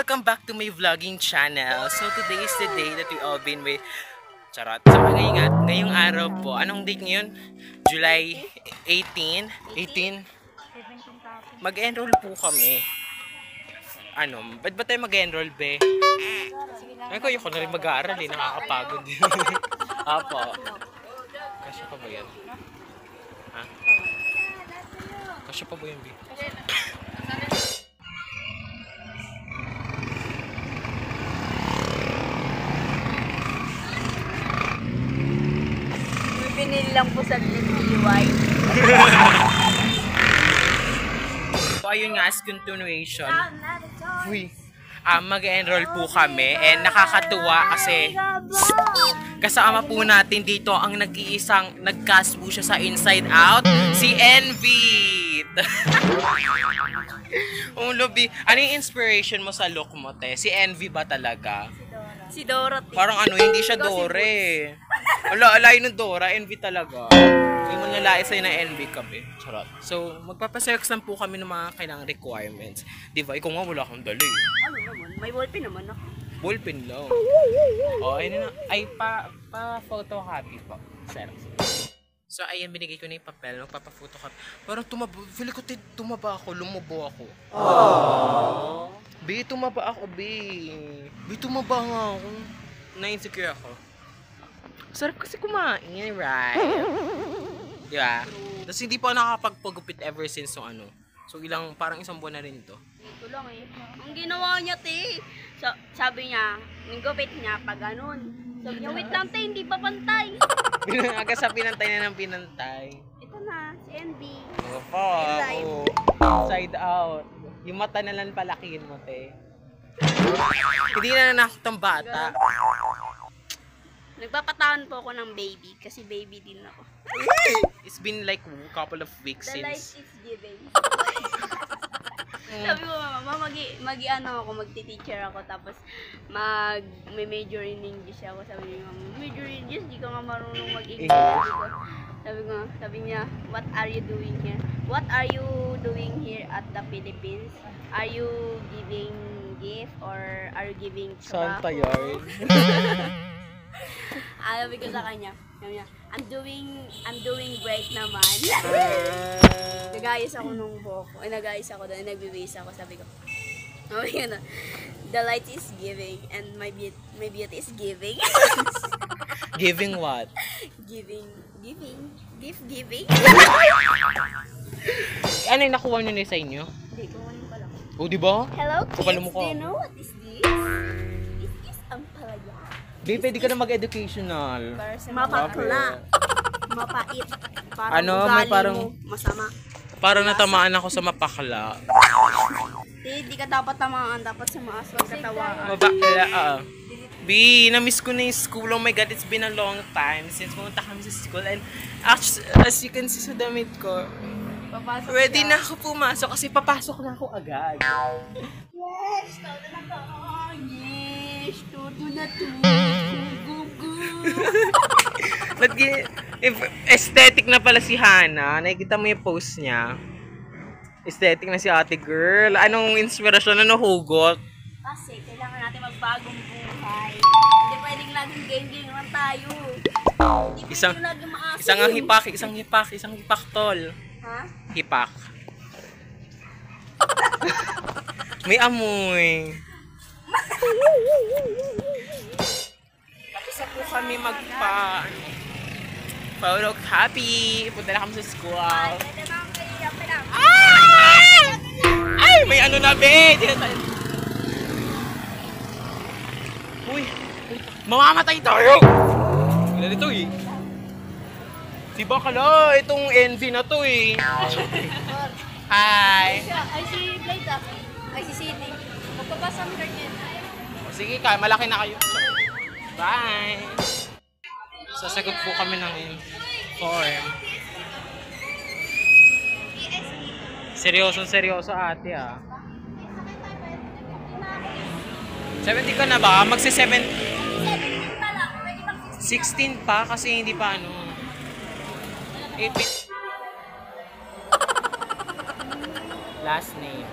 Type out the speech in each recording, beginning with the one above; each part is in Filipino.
welcome back to my vlogging channel. So today is the day that we all been with charot. So ngayong araw po, anong date ngayon? July 18? 18? Mag-enroll po kami. Ba't ba tayo mag-enroll, be? Ay, kayo ko na rin mag-aaral eh, nakakapagod. Apo. Kasya pa ba yan? Ha? Kasya pa ba yan, be? Pinili lang po sa DIY. So, ayun nga, as continuation, mag-enroll po kami and nakakatuwa kasi kasama po natin dito ang nag-iisang nag-cast po siya sa Inside Out, si Envy. Ano yung inspiration mo sa look mo, te? Si Envy ba talaga? Si Dorothy. Parang hindi siya Dore. Wala, alay ng Dora, Envy talaga. Hindi mo nalais sa'yo na Envy ka, be. Charot. So, magpapasex lang po kami ng mga kailangang requirements. Di ba? Ikaw nga wala kang dali. Ano naman? May ballpen naman ako. Ballpen lang. Ayun na. Ay, pa-photocopy po. Sir. So, ayan, binigay ko na yung papel. Magpapa-photocopy. Parang feel ko tumaba ako, lumubo ako. Aww. Be, tumaba ako, be. Be, tumaba nga ako. Na-insecure ako. Sarap kasi kumain, right? Diba? Tapos hindi pa ako nakakapagpagupit ever since So, parang isang buwan na rin ito. Ito lang eh. Ang ginawa niya, te. Sabi niya, yung gupit niya, pag ganun. Sabi niya, wait lang, te, hindi pa pantay. Aga sa pinantay na ng pinantay. Ito na, si Envy. Opo, Side out. Yung mata na lang palakihin mo, te. Hindi na nakakitang bata. Nagpapatawan po ako ng baby kasi baby din ako. It's been like a couple of weeks The light since. is giving. Sabi ko, mama, magti-teacher ako tapos may major in English ako. Sabi niya, major in English, di ka nga marunong mag-English. Sabi niya, what are you doing here? What are you doing here at the Philippines? Are you giving gift or are you giving trabaho? Santa yard. Sabi ko sa kanya, I'm doing great naman. Nagayos ako nung buhok ko. Nagayos ako doon, nagbe-base ako. Sabi ko, the light is giving and my beauty is giving. Giving what? Giving. Gift giving. Ano yung nakuha nyo na sa inyo? Hindi, kukunin pa lang. Oh, di ba? Hello kids, mo do you know what is this? This is ang palaya. Di, pwede ka na mag-educational. Mapakla. Mapait. Parang may parang masama. Parang natamaan ako sa mapakla. Hindi ka dapat tamaan, dapat sa maas wag katawaan. Mapakla, B, na-miss ko na yung school. Oh my God, it's been a long time since pumunta kami sa school. And as you can see sa damit ko, ready na ako pumasok kasi papasok na ako agad. Yes, todo na to. Yes, todo na to. Aesthetic na pala si Hana. Nakikita mo yung post niya. Aesthetic na si ate girl. Anong inspirasyon? Anong hugot? Kasi kailangan natin magbagong buhay. Hindi pwedeng laging game naman tayo. Hindi pwedeng laging maasin. Isang hipak tol. Ha? Hipak. May amoy. Tapos na po kami photocopy. Punta na kami sa school. Ay! May na, be! Uy! Mamamatay tayo! Ilan ito eh? Si Bakala, itong Envy na to eh. Hi! Ay si Blade ah. Ay si City. Magpapasang card yan. Sige ka, malaki na kayo. Bye! Sasagot po kami ng form. Seryoso ate ah. 70 ka na ba? Magsi-7. 16 pa kasi hindi pa Last name.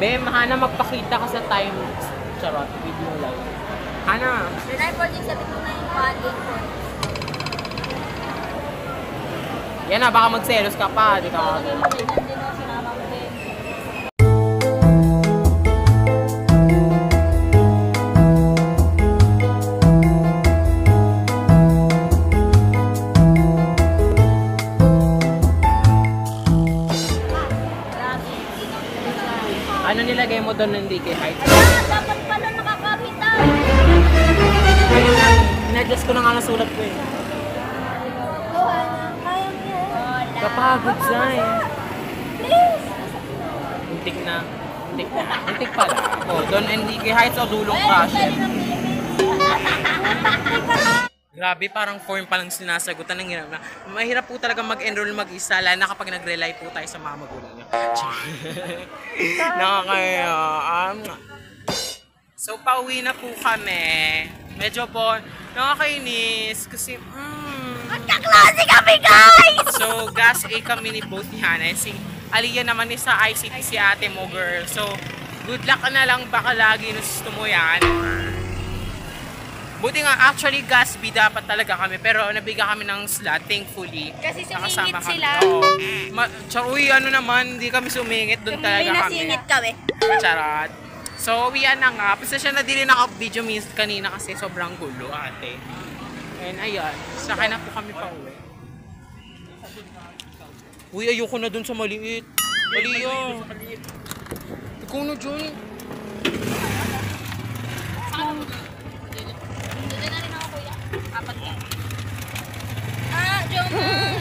Dem, Hana, magpakita ka sa time. Charot, video live. Hana. Then I project sabi ko na yung padding ko. Yan na, baka magselos ka pa. Di ka Nandun ako, sinama ko din. Ano nilagay mo doon ng DK Heights? Ayan, dapat pala nakakapitan. Ayun lang, in-adjust ko na nga nasulat ko eh. Kapagod siya eh. Please! Muntik na. Muntik na. Muntik pala. Oh, doon NDK Heights o Dulong Crusher. Grabe, parang form pa lang sinasagutan ng hirap na. Mahirap po talaga mag-enroll mag-isa, lalo na kapag nag-rely po tayo sa mga magulang niyo. Nakakaya. So, pauwi na po kami. Medyo po, nakakainis kasi, Magkaklase kami, guys! So, gas A kami ni both ni Hana. Si Aliyah naman is sa ICT si ate mo, girl. So, good luck ka na lang, baka lagi gusto mo yan. Buti nga, actually, gas B dapat talaga kami. Pero nabigyan kami ng slot, thankfully. Kasi Nakasama sumingit kami. sila. Oo. Uy, ano naman, hindi kami sumingit, doon talaga May kami. nasingit kami. Charot. So, uwian na nga. Pasensya na din naka-video minutes kanina kasi sobrang gulo, ate. And ayan, sakay na po kami pa uwi. Uy, ayoko na dun sa maliit. Aliyah. Ikaw na dyan. Doon na rin ako, kuya. Apat ka. Ah, Jomar!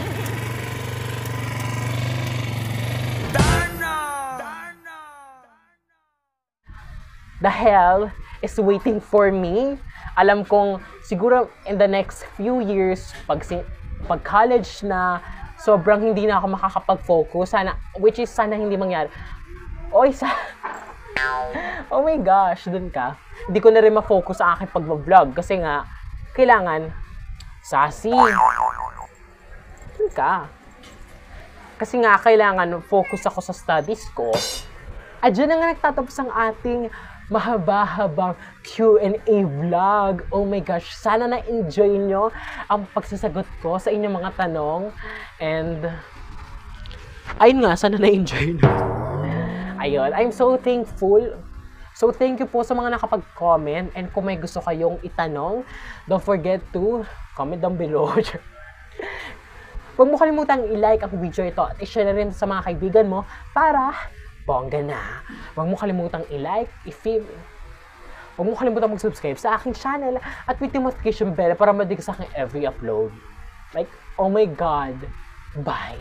The hell is waiting for me. Alam kong siguro in the next few years, pag college na, sobrang hindi na ako makakapag-focus. Sana, which is sana hindi mangyari. Oy, oh my gosh, dun ka. Hindi ko na rin ma-focus sa aking pag-vlog kasi nga, kailangan sassy. Dun ka. Kasi nga, kailangan focus ako sa studies ko. At dyan na nga nagtatapos ang ating mahaba-habang Q&A vlog. Oh my gosh, sana na-enjoy nyo ang pagsasagot ko sa inyong mga tanong. And, ayun nga, sana na-enjoy nyo. Ayun, I'm so thankful. So, thank you po sa mga nakapag-comment. And kung may gusto kayong itanong, don't forget to comment down below. Huwag mo kalimutang i-like ang video ito at i-share na rin sa mga kaibigan mo para bongga na. Huwag mo kalimutang i-like, huwag mo kalimutang mag-subscribe sa aking channel at with the notification bell para madig sa aking every upload. Like, oh my God. Bye.